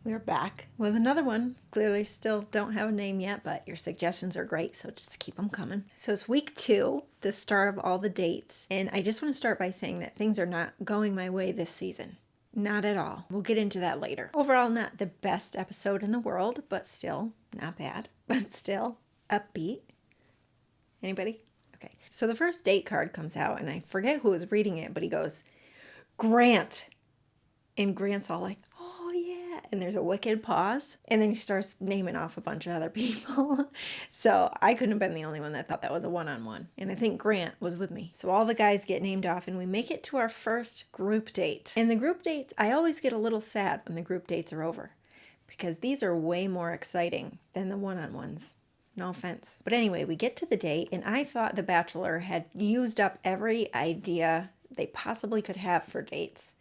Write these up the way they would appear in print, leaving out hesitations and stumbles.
We're back with another one. Clearly still don't have a name yet, but your suggestions are great, so just keep them coming. So it's week 2, the start of all the dates, and I just want to start by saying that things are not going my way this season. Not at all. We'll get into that later. Overall, not the best episode in the world, but still not bad, but still upbeat. Anybody? Okay. So the first date card comes out, and I forget who was reading it, but he goes, Grant. And Grant's all like, oh yeah. And there's a wicked pause. And then he starts naming off a bunch of other people. So I couldn't have been the only one that thought that was a one-on-one. And I think Grant was with me. So all the guys get named off and we make it to our first group date. And the group dates, I always get a little sad when the group dates are over. Because these are way more exciting than the one-on-ones. No offense. But anyway, we get to the date and I thought The Bachelor had used up every idea they possibly could have for dates.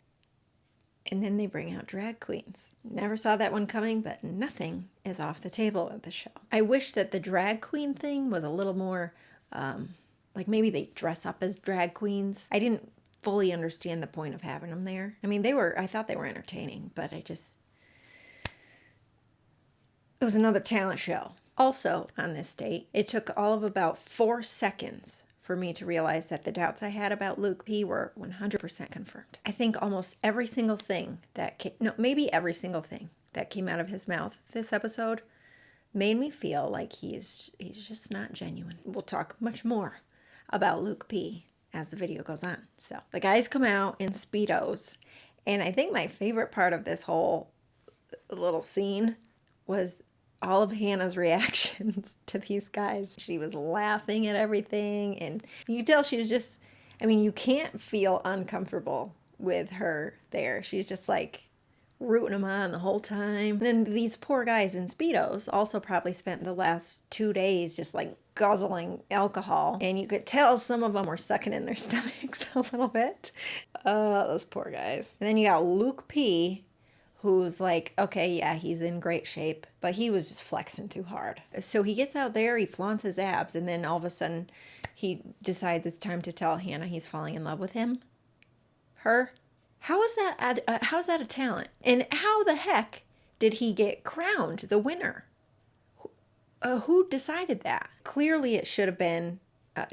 And then they bring out drag queens. Never saw that one coming, but nothing is off the table at the show. I wish that the drag queen thing was a little more, like maybe they dress up as drag queens. I didn't fully understand the point of having them there. I mean, I thought they were entertaining, but it was another talent show. Also, on this date, it took all of about 4 seconds for me to realize that the doubts I had about Luke P were 100% confirmed. I think almost every single thing maybe every single thing that came out of his mouth this episode made me feel like he's just not genuine. We'll talk much more about Luke P as the video goes on. So the guys come out in Speedos, and I think my favorite part of this whole little scene was all of Hannah's reactions to these guys. She was laughing at everything, and you could tell she was just, you can't feel uncomfortable with her there. She's just like rooting them on the whole time. And then these poor guys in Speedos also probably spent the last 2 days just like guzzling alcohol, and you could tell some of them were sucking in their stomachs a little bit. Those poor guys. And then you got Luke P, who's like, okay, yeah, he's in great shape, but he was just flexing too hard. So he gets out there, he flaunts his abs, and then all of a sudden he decides it's time to tell Hannah he's falling in love with him. Her? How's that a talent? And how the heck did he get crowned the winner? Who decided that? Clearly it should have been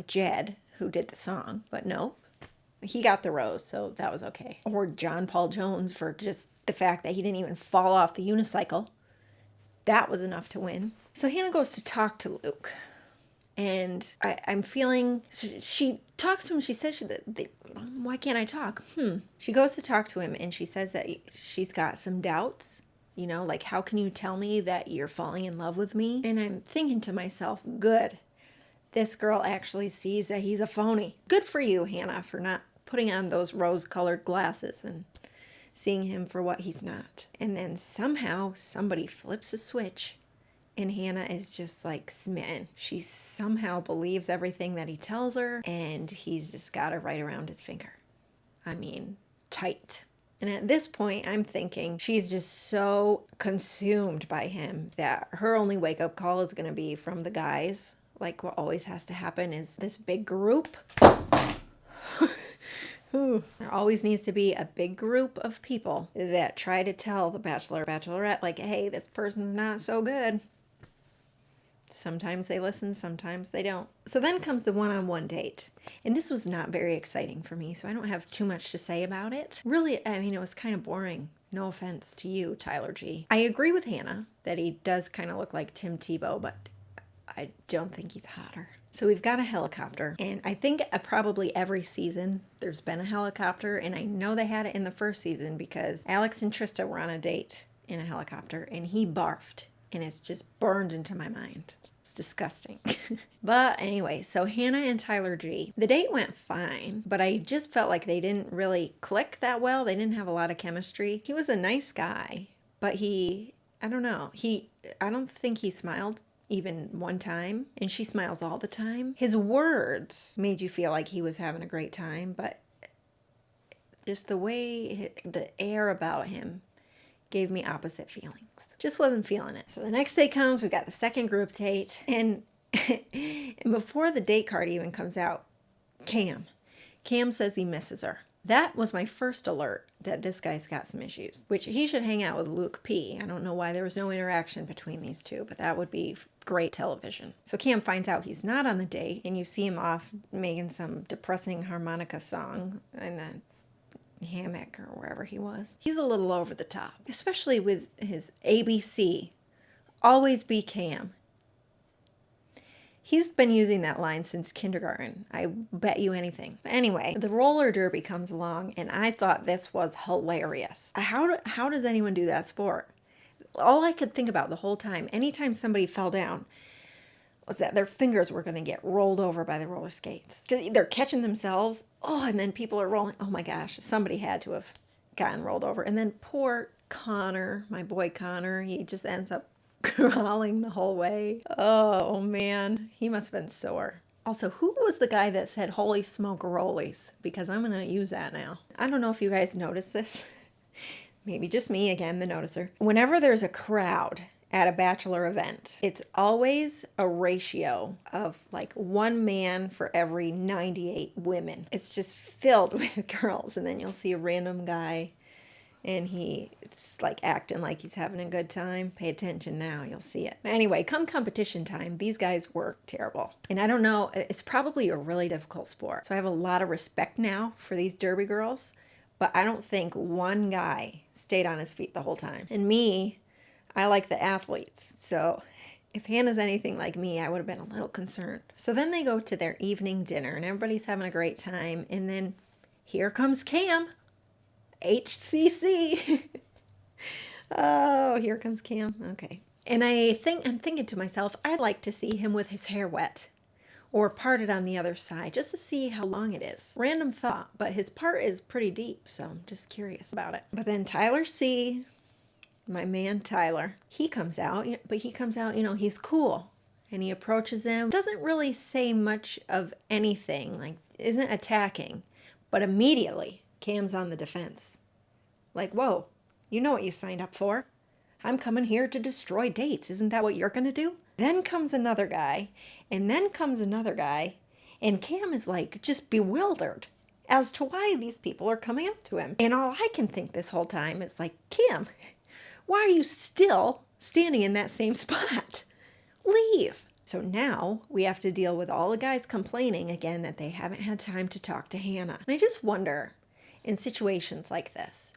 Jed who did the song, but no. He got the rose, so that was okay. Or John Paul Jones for just the fact that he didn't even fall off the unicycle. That was enough to win. So Hannah goes to talk to Luke. And I'm feeling, she talks to him. She says, why can't I talk? She goes to talk to him and she says that she's got some doubts. Like, how can you tell me that you're falling in love with me? And I'm thinking to myself, good. This girl actually sees that he's a phony. Good for you, Hannah, for not putting on those rose-colored glasses and seeing him for what he's not. And then somehow somebody flips a switch and Hannah is just like smitten. She somehow believes everything that he tells her, and he's just got her right around his finger. Tight. And at this point, I'm thinking she's just so consumed by him that her only wake-up call is going to be from the guys. Like, what always has to happen is this big group. There always needs to be a big group of people that try to tell the Bachelor or Bachelorette, like, hey, this person's not so good. Sometimes they listen, sometimes they don't. So then comes the one-on-one date. And this was not very exciting for me, so I don't have too much to say about it. Really, it was kind of boring. No offense to you, Tyler G. I agree with Hannah that he does kind of look like Tim Tebow, but I don't think he's hotter. So we've got a helicopter, and I think probably every season there's been a helicopter, and I know they had it in the first season because Alex and Trista were on a date in a helicopter, and he barfed, and it's just burned into my mind. It's disgusting. But anyway, so Hannah and Tyler G. The date went fine, but I just felt like they didn't really click that well. They didn't have a lot of chemistry. He was a nice guy, but I don't think he smiled even one time, and she smiles all the time. His words made you feel like he was having a great time, but just the way, the air about him gave me opposite feelings. Just wasn't feeling it. So the next day comes, we got the second group date, and before the date card even comes out, Cam says he misses her. That was my first alert that this guy's got some issues, which he should hang out with Luke P. I don't know why there was no interaction between these two, but that would be great television. So Cam finds out he's not on the date, and you see him off making some depressing harmonica song in the hammock or wherever he was. He's a little over the top, especially with his ABC, always be Cam. He's been using that line since kindergarten. I bet you anything. But anyway, the roller derby comes along, and I thought this was hilarious. How does anyone do that sport? All I could think about the whole time, anytime somebody fell down, was that their fingers were going to get rolled over by the roller skates. Because they're catching themselves. Oh, and then people are rolling. Oh my gosh, somebody had to have gotten rolled over. And then poor Connor, my boy Connor, he just ends up crawling the whole way. Oh man, he must have been sore. Also, who was the guy that said holy smoke rollies? Because I'm gonna use that now. I don't know if you guys noticed this. Maybe just me again, the noticer. Whenever there's a crowd at a bachelor event, it's always a ratio of like one man for every 98 women. It's just filled with girls, and then you'll see a random guy and he's like acting like he's having a good time. Pay attention now, you'll see it. Anyway, come competition time, these guys work terrible. And I don't know, it's probably a really difficult sport. So I have a lot of respect now for these derby girls, but I don't think one guy stayed on his feet the whole time. And me, I like the athletes. So if Hannah's anything like me, I would have been a little concerned. So then they go to their evening dinner and everybody's having a great time. And then here comes Cam. HCC. Oh, here comes Cam. Okay. And I'm thinking to myself, I'd like to see him with his hair wet or parted on the other side just to see how long it is. Random thought, but his part is pretty deep, so I'm just curious about it. But then Tyler C., my man Tyler, he comes out, but he comes out, he's cool. And he approaches him, doesn't really say much of anything, like isn't attacking, but immediately Cam's on the defense. Like, whoa, you know what you signed up for. I'm coming here to destroy dates. Isn't that what you're going to do? Then comes another guy, and then comes another guy, and Cam is like just bewildered as to why these people are coming up to him. And all I can think this whole time is like, Cam, why are you still standing in that same spot? Leave. So now we have to deal with all the guys complaining again that they haven't had time to talk to Hannah. And I just wonder, in situations like this,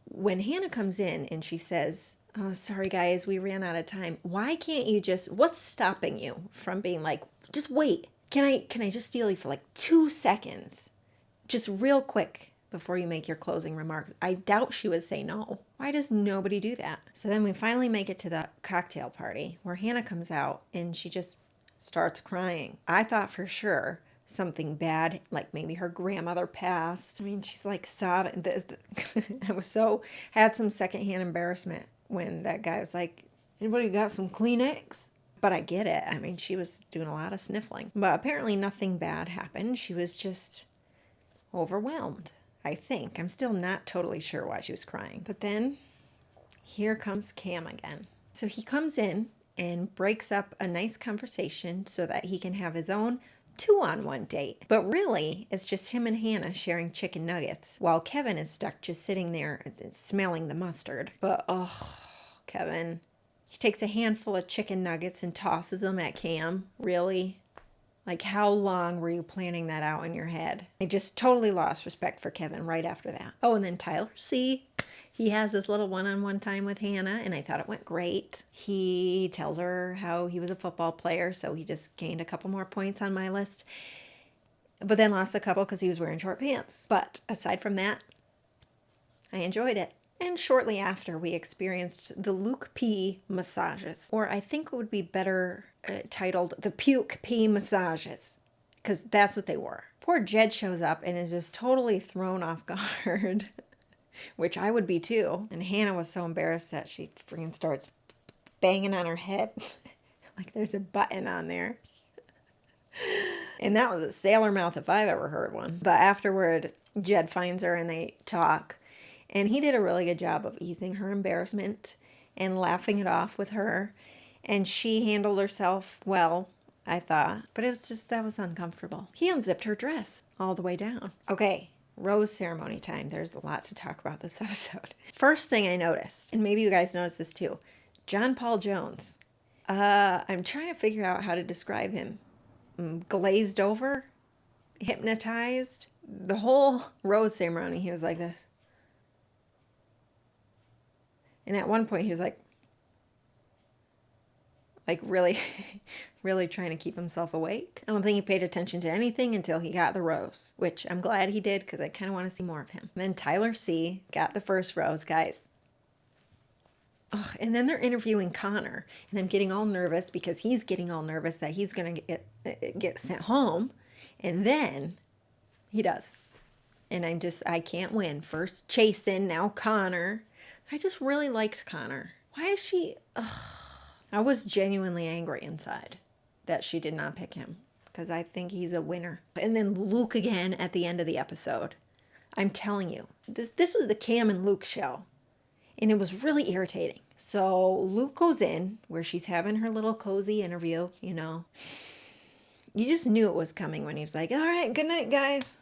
when Hannah comes in and she says, oh, sorry guys, we ran out of time. Why can't you what's stopping you from being like, just wait. Can I just steal you for like 2 seconds? Just real quick before you make your closing remarks. I doubt she would say no. Why does nobody do that? So then we finally make it to the cocktail party where Hannah comes out and she just starts crying. I thought for sure something bad, like maybe her grandmother passed. I mean, she's like sobbing. I had some secondhand embarrassment when that guy was like, anybody got some Kleenex? But I get it. I mean, she was doing a lot of sniffling. But apparently nothing bad happened. She was just overwhelmed, I think. I'm still not totally sure why she was crying. But then here comes Cam again. So he comes in and breaks up a nice conversation so that he can have his own 2-on-1 date. But really, it's just him and Hannah sharing chicken nuggets while Kevin is stuck just sitting there smelling the mustard. But, oh, Kevin. He takes a handful of chicken nuggets and tosses them at Cam. Really? Like, how long were you planning that out in your head? I just totally lost respect for Kevin right after that. Oh, and then Tyler C., he has this little one-on-one time with Hannah, and I thought it went great. He tells her how he was a football player, so he just gained a couple more points on my list, but then lost a couple because he was wearing short pants. But aside from that, I enjoyed it. And shortly after, we experienced the Luke P. massages, or I think it would be better titled the Puke P. massages, because that's what they were. Poor Jed shows up and is just totally thrown off guard. Which I would be too. And Hannah was so embarrassed that she freaking starts banging on her head. Like there's a button on there. And that was a sailor mouth if I've ever heard one. But afterward, Jed finds her and they talk. And he did a really good job of easing her embarrassment and laughing it off with her. And she handled herself well, I thought. But it was just, that was uncomfortable. He unzipped her dress all the way down. Okay. Rose ceremony time. There's a lot to talk about this episode. First thing I noticed, and maybe you guys noticed this too, John Paul Jones. I'm trying to figure out how to describe him. Glazed over, hypnotized. The whole rose ceremony, he was like this. And at one point he was like really, really trying to keep himself awake. I don't think he paid attention to anything until he got the rose, which I'm glad he did because I kind of want to see more of him. And then Tyler C. got the first rose, guys. Ugh, and then they're interviewing Connor, and I'm getting all nervous because he's getting all nervous that he's going to get sent home. And then he does. And I can't win. First Chasen, now Connor. I just really liked Connor. Why is she... Ugh. I was genuinely angry inside that she did not pick him because I think he's a winner. And then Luke again at the end of the episode. I'm telling you, this was the Cam and Luke show. And it was really irritating. So Luke goes in where she's having her little cozy interview, you know. You just knew it was coming when he was like, all right, good night, guys.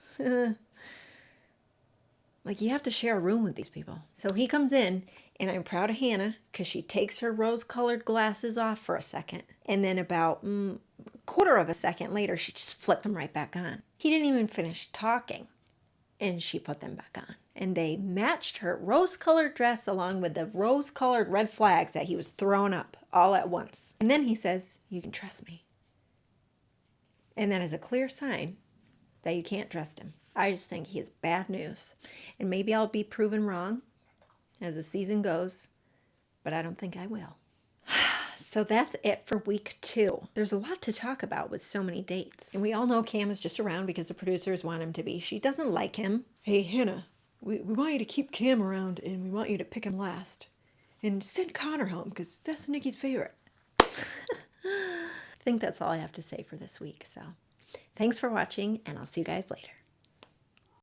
Like, you have to share a room with these people. So he comes in, and I'm proud of Hannah because she takes her rose-colored glasses off for a second. And then about a quarter of a second later, she just flipped them right back on. He didn't even finish talking, and she put them back on. And they matched her rose-colored dress along with the rose-colored red flags that he was throwing up all at once. And then he says, you can trust me. And that is a clear sign that you can't trust him. I just think he is bad news. And maybe I'll be proven wrong as the season goes, but I don't think I will. So that's it for week 2. There's a lot to talk about with so many dates. And we all know Cam is just around because the producers want him to be. She doesn't like him. Hey, Hannah, we want you to keep Cam around and we want you to pick him last. And send Connor home because that's Nicki's favorite. I think that's all I have to say for this week. So thanks for watching and I'll see you guys later.